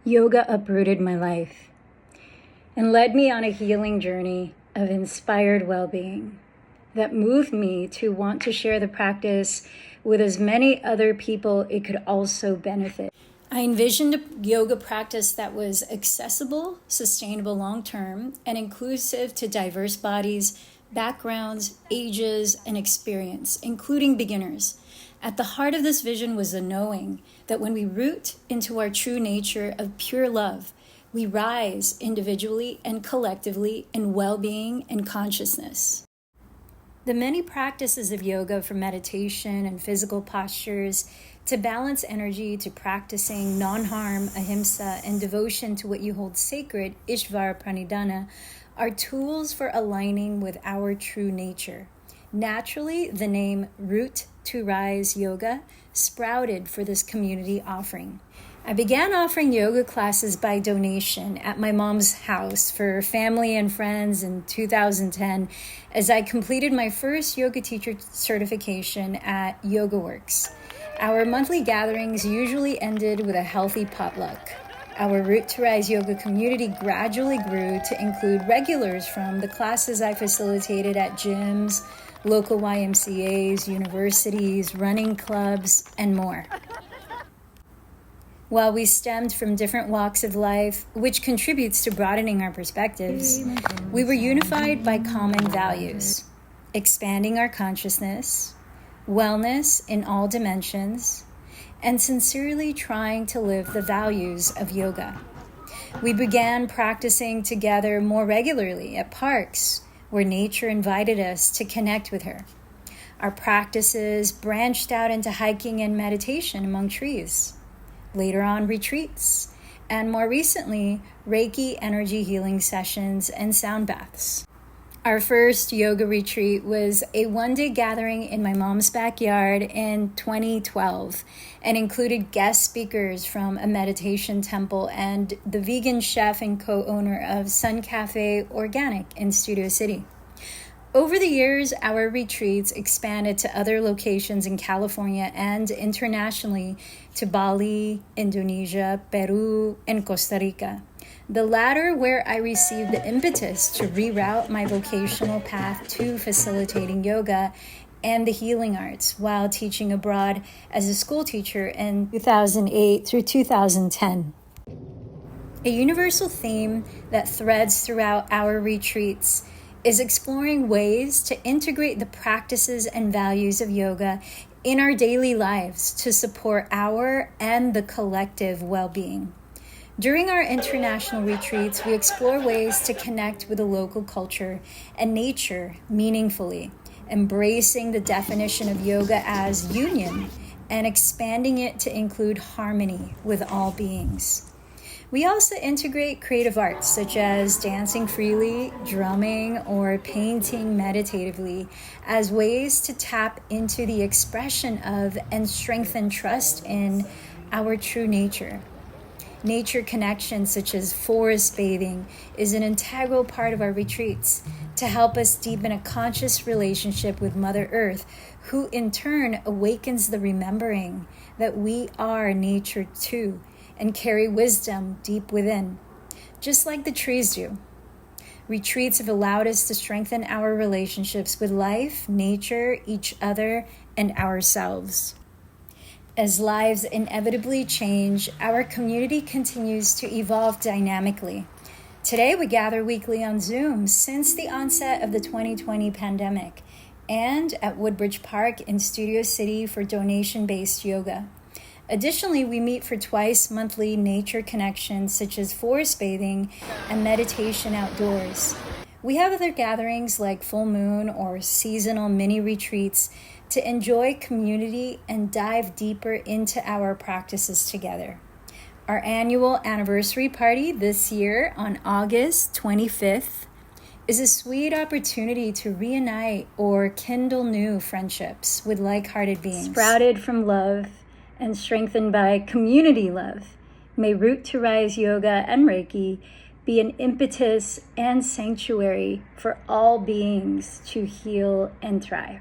Yoga uprooted my life and led me on a healing journey of inspired well-being that moved me to want to share the practice with as many other people it could also benefit. I envisioned a yoga practice that was accessible, sustainable long-term, and inclusive to diverse bodies, backgrounds, ages, and experience, including beginners. At the heart of this vision was the knowing that when we root into our true nature of pure love, we rise individually and collectively in well-being and consciousness. The many practices of yoga, from meditation and physical postures to balance energy to practicing non-harm, ahimsa, and devotion to what you hold sacred, Ishvara Pranidhana, are tools for aligning with our true nature. Naturally, the name Root to Rise Yoga sprouted for this community offering. I began offering yoga classes by donation at my mom's house for family and friends in 2010 as I completed my first yoga teacher certification at YogaWorks. Our monthly gatherings usually ended with a healthy potluck. Our Root to Rise yoga community gradually grew to include regulars from the classes I facilitated at gyms, local YMCAs, universities, running clubs, and more. While we stemmed from different walks of life, which contributes to broadening our perspectives, we were unified by common values: expanding our consciousness, wellness in all dimensions, and sincerely trying to live the values of yoga. We began practicing together more regularly at parks, where nature invited us to connect with her. Our practices branched out into hiking and meditation among trees. Later on, retreats, and more recently, Reiki energy healing sessions and sound baths. Our first yoga retreat was a one-day gathering in my mom's backyard in 2012 and included guest speakers from a meditation temple and the vegan chef and co-owner of Sun Cafe Organic in Studio City. Over the years, our retreats expanded to other locations in California and internationally to Bali, Indonesia, Peru, and Costa Rica. The latter where I received the impetus to reroute my vocational path to facilitating yoga and the healing arts while teaching abroad as a school teacher in 2008 through 2010. A universal theme that threads throughout our retreats is exploring ways to integrate the practices and values of yoga in our daily lives to support our and the collective well-being. During our international retreats, we explore ways to connect with the local culture and nature meaningfully, embracing the definition of yoga as union and expanding it to include harmony with all beings. We also integrate creative arts such as dancing freely, drumming, or painting meditatively as ways to tap into the expression of and strengthen trust in our true nature. Nature connections such as forest bathing is an integral part of our retreats to help us deepen a conscious relationship with Mother Earth, who in turn awakens the remembering that we are nature too, and carry wisdom deep within, just like the trees do. Retreats have allowed us to strengthen our relationships with life, nature, each other, and ourselves. As lives inevitably change, our community continues to evolve dynamically. Today, we gather weekly on Zoom since the onset of the 2020 pandemic, and at Woodbridge Park in Studio City for donation-based yoga. Additionally, we meet for twice monthly nature connections such as forest bathing and meditation outdoors. We have other gatherings like full moon or seasonal mini retreats to enjoy community and dive deeper into our practices together. Our annual anniversary party this year on August 25th is a sweet opportunity to reunite or kindle new friendships with like-hearted beings. Sprouted from love and strengthened by community love, may Root to Rise Yoga and Reiki be an impetus and sanctuary for all beings to heal and thrive.